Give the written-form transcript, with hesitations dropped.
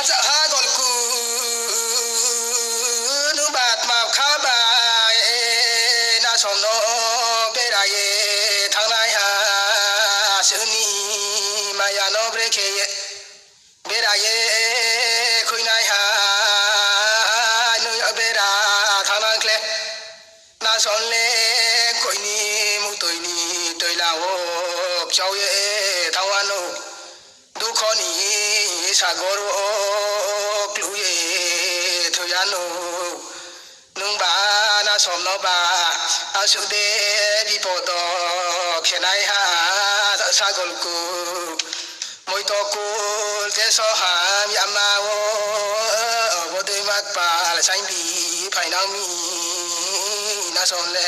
จะหากอลกูนุบาทมาข้าบายนาสมโนเบรายทางนายหาสุนีมายาโนเบรเคเยเบรายคุยนายหานุยเบราทางนั้นเคลนาสนเลคุยนีมุตุยนีตุยลาวเจ้าเยทางวันโนดูขนี้สากรกลุยทุยานุนุงบานาสมโนบาอาสุเดบิปโตเขนายหาสากลกูมวยตอกูเตสหามยามาวบดมักปาลสังบีไผนางมีนาสนเล